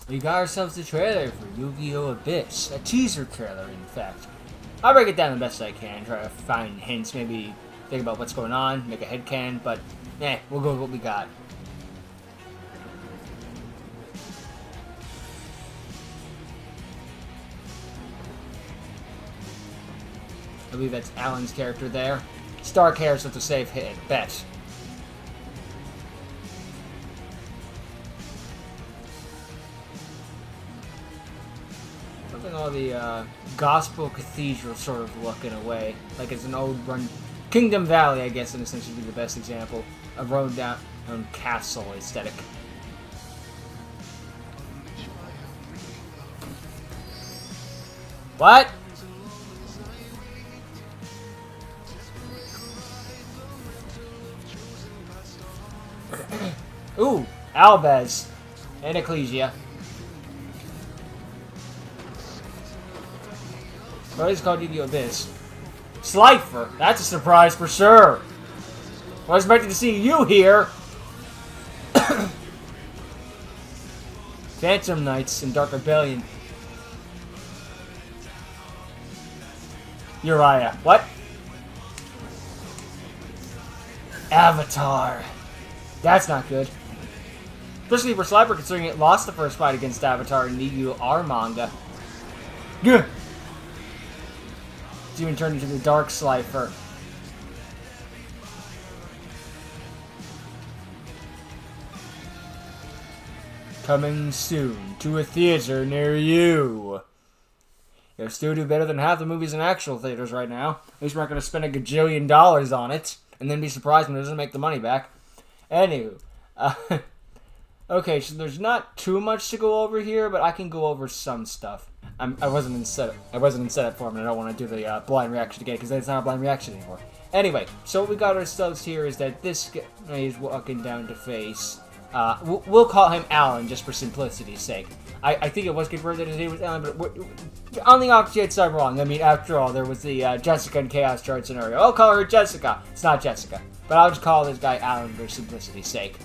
We got ourselves a trailer for Yu-Gi-Oh! Abyss. A teaser trailer, in fact. I'll break it down the best I can, try to find hints, maybe think about what's going on, make a headcanon, but we'll go with what we got. I believe that's Alan's character there. Star cares with a safe hit, bet. Something all the gospel cathedral sort of look in a way. Like it's an old run... Kingdom Valley, I guess, in a sense, would be the best example. A run-down castle aesthetic. What? Ooh, Albez and Ecclesia. What is called Yu-Gi-Oh! Abyss? Slifer! That's a surprise for sure! I was expecting to see you here! Phantom Knights and Dark Rebellion. Uriah. What? Avatar. That's not good. Especially for Slifer, considering it lost the first fight against Avatar in the Yu-Gi-Oh! manga. Gah! It's even turned into the Dark Slifer. Coming soon to a theater near you. It'll still do better than half the movies in actual theaters right now. At least we're not going to spend a gajillion dollars on it, and then be surprised when it doesn't make the money back. Anywho, okay, so there's not too much to go over here, but I can go over some stuff. I wasn't in setup form, and I don't want to do the blind reaction again because it's not a blind reaction anymore. Anyway, so what we got ourselves here is that this guy is walking down to face. We'll call him Alan just for simplicity's sake. I think it was confirmed that his name was Alan, but on the off chance I'm wrong. I mean, after all, there was the Jessica and Chaos Chart scenario. I'll call her Jessica. It's not Jessica. But I'll just call this guy Alan for simplicity's sake.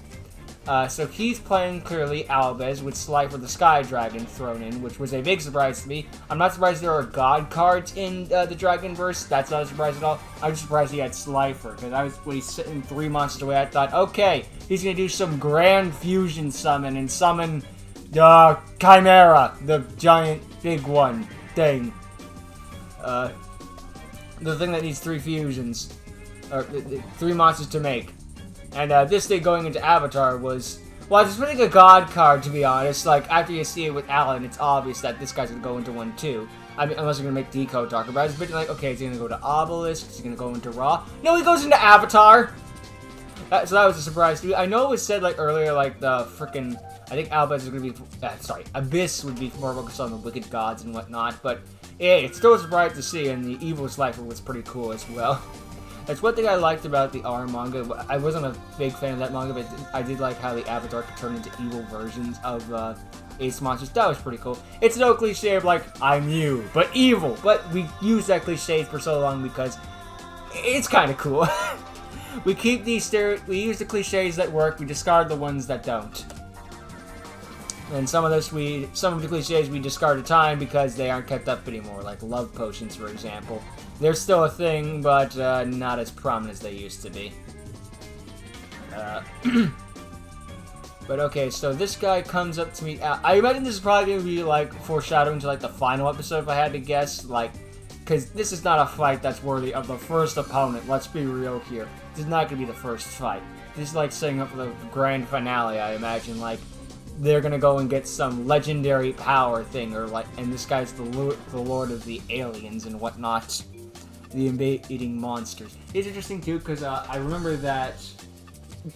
So he's playing clearly Albez with Slifer the Sky Dragon thrown in, which was a big surprise to me. I'm not surprised there are God cards in the Dragonverse. That's not a surprise at all. I'm just surprised he had Slifer, because when he's sitting 3 months away, I thought, okay, he's going to do some grand fusion summon and summon the Chimera, the giant big one thing. The thing that needs 3 fusions, or 3 monsters to make. And this thing going into Avatar was... Well, it's really a God card, to be honest. Like, after you see it with Alan, it's obvious that this guy's going to go into one, too. I mean, unless you're going to make Decode darker. But I was a bit like, okay, is he going to go to Obelisk? Is he going to go into Ra? No, he goes into Avatar! So that was a surprise to me. I know it was said, like, earlier, like, the frickin'... I think Albez is going to be... Abyss would be more focused on the wicked gods and whatnot. But, yeah, it's still a surprise to see, and the Evil Slifer was pretty cool as well. That's one thing I liked about the R manga. I wasn't a big fan of that manga, but I did like how the Avatar could turn into evil versions of Ace monsters. That was pretty cool. It's no cliche of like, I'm you, but evil. But we use that cliche for so long because it's kind of cool. We keep these we use the cliches that work, we discard the ones that don't. And some of the cliches we discard at time because they aren't kept up anymore, like love potions, for example. They're still a thing, but not as prominent as they used to be. But okay, so this guy comes up to me. I imagine this is probably going to be like foreshadowing to like the final episode if I had to guess. Like, because this is not a fight that's worthy of the first opponent. Let's be real here. This is not going to be the first fight. This is like setting up for the grand finale, I imagine. Like, they're gonna go and get some legendary power thing, or like, and this guy's the lord of the aliens and whatnot, the invading monsters. It's interesting too because I remember that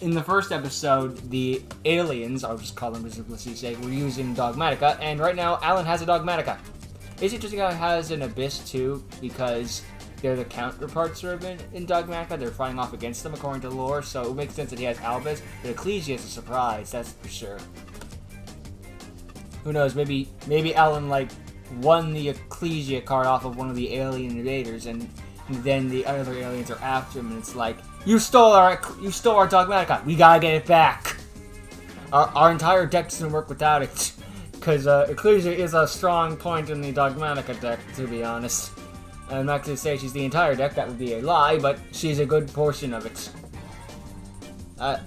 in the first episode, the aliens, I'll just call them for simplicity's sake, were using Dogmatica, and right now Alan has a Dogmatica. It's interesting how he has an Abyss too, because they're the counterparts sort of in Dogmatica. They're fighting off against them according to lore, so it makes sense that he has Albez. But Ecclesia is a surprise, that's for sure. Who knows, maybe Alan, like, won the Ecclesia card off of one of the alien invaders, and then the other aliens are after him, and it's like, you stole our Dogmatica, we gotta get it back! Our entire deck doesn't work without it. Because Ecclesia is a strong point in the Dogmatica deck, to be honest. I'm not going to say she's the entire deck, that would be a lie, but she's a good portion of it.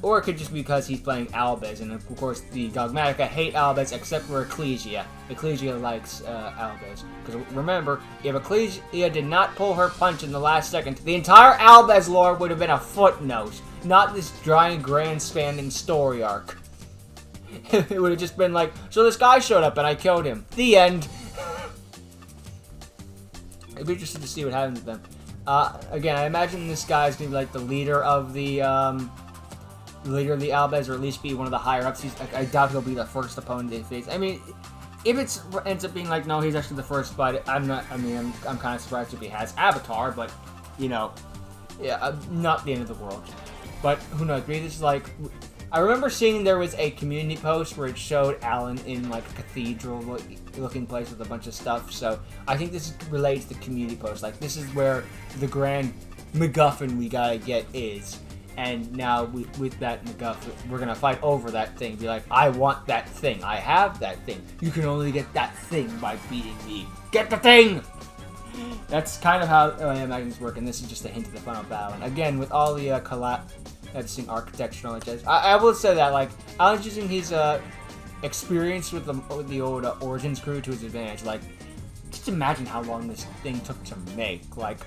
Or it could just be because he's playing Albez, and of course the Dogmatica hate Albez except for Ecclesia. Ecclesia likes Albez. Because remember, if Ecclesia did not pull her punch in the last second, the entire Albez lore would have been a footnote, not this giant grand spanning story arc. It would have just been like, so this guy showed up and I killed him. The end. It'd be interesting to see what happens with them. Again, I imagine this guy's gonna be like the leader of the Albez, or at least be one of the higher ups. I doubt he'll be the first opponent they face. I mean, if it ends up being like, no, he's actually the first, but I'm kind of surprised if he has Avatar, but, you know, yeah, not the end of the world. But who knows? Maybe this is like, I remember seeing there was a community post where it showed Alan in like a cathedral-looking place with a bunch of stuff. So I think this relates to community post. Like, this is where the grand MacGuffin we gotta get is. And now with that MacGuffin, we're gonna fight over that thing. Be like, I want that thing. I have that thing. You can only get that thing by beating me. Get the thing! That's kind of how Magnus work, and this is just a hint of the final battle. And again, with all the interesting architecture and all that jazz, I will say that, like, Alan's using his experience with the old Origins crew to his advantage. Like, just imagine how long this thing took to make. Like,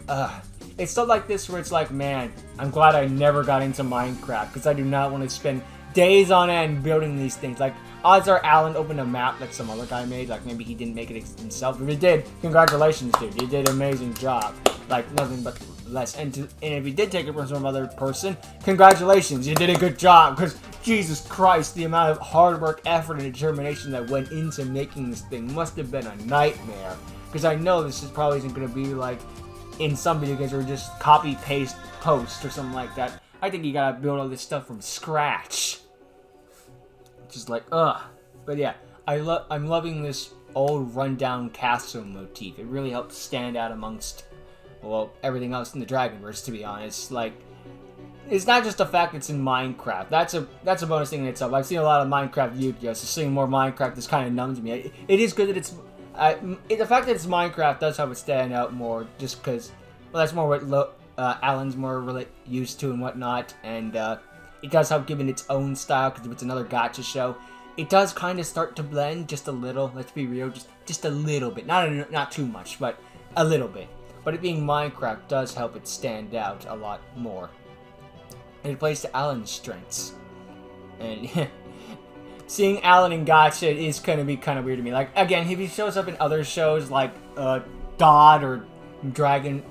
it's stuff like this where it's like, man, I'm glad I never got into Minecraft, because I do not want to spend days on end building these things. Like, odds are Alan opened a map that some other guy made. Like, maybe he didn't make it himself. If he did, congratulations, dude. You did an amazing job. Like, nothing but less. And if you did take it from some other person, congratulations. You did a good job. Because, Jesus Christ, the amount of hard work, effort, and determination that went into making this thing must have been a nightmare. Because I know this is probably isn't going to be, like, in some video games where just copy-paste post or something like that. I think you gotta build all this stuff from scratch. Just like, ugh. But yeah, I'm loving this old rundown castle motif. It really helps stand out amongst, well, everything else in the Dragonverse, to be honest. Like, it's not just the fact it's in Minecraft. That's a bonus thing in itself. I've seen a lot of Minecraft videos, so seeing more Minecraft is kind of numb to me. It is good that it's... the fact that it's Minecraft does help it stand out more, just because, well, that's more what Alan's more used to and whatnot, and it does help give it its own style, because if it's another gacha show, it does kind of start to blend just a little. Let's be real, just a little bit, not too much, but a little bit. But it being Minecraft does help it stand out a lot more, and it plays to Alan's strengths, and seeing Alan in gacha is going to be kind of weird to me. Like, again, if he shows up in other shows like Dot or Dragon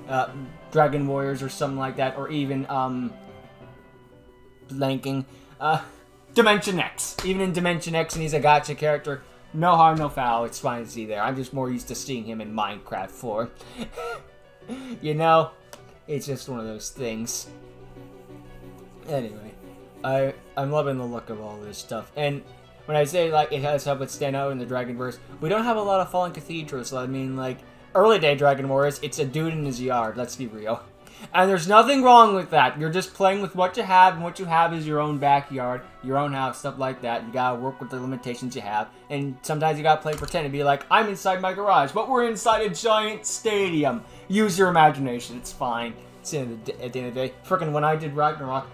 Warriors or something like that, or even blanking Dimension X. Even in Dimension X, and he's a gacha character, no harm, no foul. It's fine to see there. I'm just more used to seeing him in Minecraft for. You know, it's just one of those things. Anyway, I'm loving the look of all this stuff, and when I say, like, it has helped it stand out in the Dragonverse, we don't have a lot of fallen cathedrals. So I mean, like, early day Dragon Warriors, it's a dude in his yard, let's be real. And there's nothing wrong with that. You're just playing with what you have, and what you have is your own backyard, your own house, stuff like that. You gotta work with the limitations you have, and sometimes you gotta play pretend and be like, I'm inside my garage, but we're inside a giant stadium. Use your imagination, it's fine. At the end of the day, frickin' when I did Ragnarok,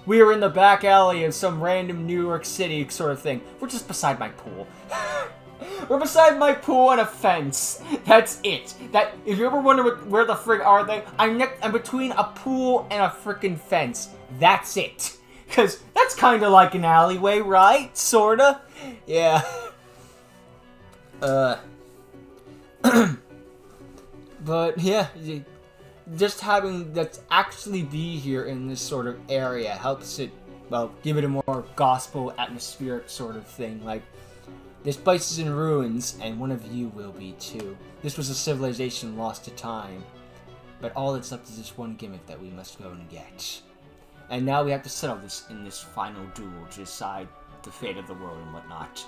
we were in the back alley of some random New York City sort of thing. We're just beside my pool. We're beside my pool and a fence. That's it. That, if you ever wonder where the frig are they, I'm between a pool and a frickin' fence. That's it. Because that's kind of like an alleyway, right? Sorta? Yeah. But, yeah. Just having that actually be here in this sort of area helps it, well, give it a more gospel atmospheric sort of thing. Like, this place is in ruins, and one of you will be too. This was a civilization lost to time, but all that's left is this one gimmick that we must go and get. And now we have to settle this in this final duel to decide the fate of the world and whatnot.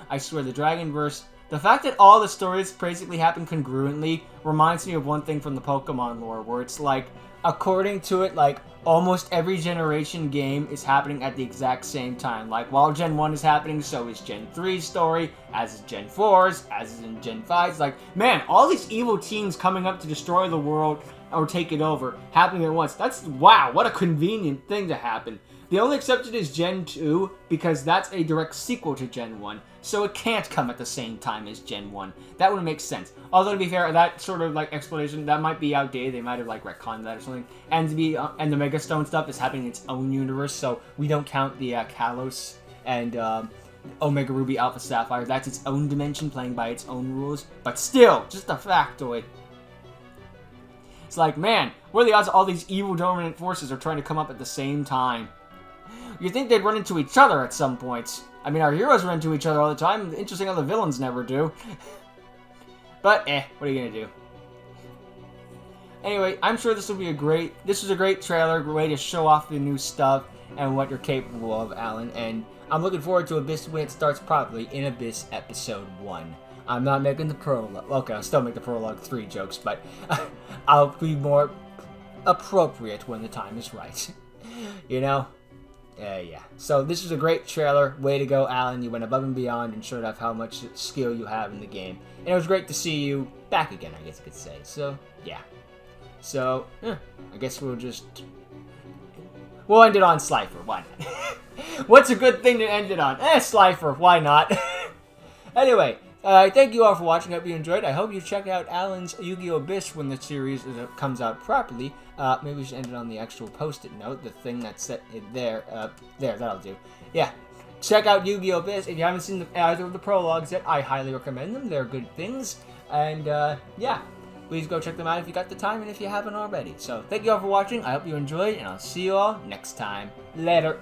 I swear, the Dragonverse The fact that all the stories basically happen congruently reminds me of one thing from the Pokemon lore, where it's like, according to it, like, almost every generation game is happening at the exact same time. Like, while Gen 1 is happening, so is Gen 3's story, as is Gen 4's, as is in Gen 5's. Like, man, all these evil teams coming up to destroy the world or take it over, happening at once. That's, wow, what a convenient thing to happen. The only exception is Gen 2, because that's a direct sequel to Gen 1, so it can't come at the same time as Gen 1. That would make sense. Although, to be fair, that sort of, like, explanation, that might be outdated. They might have, like, retconned that or something. And and the Mega Stone stuff is happening in its own universe, so we don't count the Kalos and Omega Ruby Alpha Sapphire. That's its own dimension, playing by its own rules. But still, just a factoid. It's like, man, what are the odds all these evil dominant forces are trying to come up at the same time? You'd think they'd run into each other at some points. I mean, our heroes run into each other all the time. Interesting how the villains never do. But, what are you gonna do? Anyway, I'm sure this was a great trailer, great way to show off the new stuff and what you're capable of, Alan. And I'm looking forward to Abyss when it starts properly in Abyss Episode 1. I'm not making the prologue. Okay, I'll still make the prologue 3 jokes, but I'll be more appropriate when the time is right. You know? Yeah. So this is a great trailer. Way to go, Alan. You went above and beyond and showed off how much skill you have in the game. And it was great to see you back again, I guess you could say. So, yeah. So, I guess we'll end it on Slifer. Why not? What's a good thing to end it on? Slifer. Why not? Anyway, thank you all for watching. I hope you enjoyed. I hope you check out Alan's Yu-Gi-Oh! Abyss when the series comes out properly. Maybe we should end it on the actual post-it note, the thing that's set there. There, that'll do. Yeah. Check out Yu-Gi-Oh! Abyss. If you haven't seen either of the prologues yet, I highly recommend them. They're good things. And, yeah. Please go check them out if you got the time and if you haven't already. So, thank you all for watching. I hope you enjoyed, and I'll see you all next time. Later.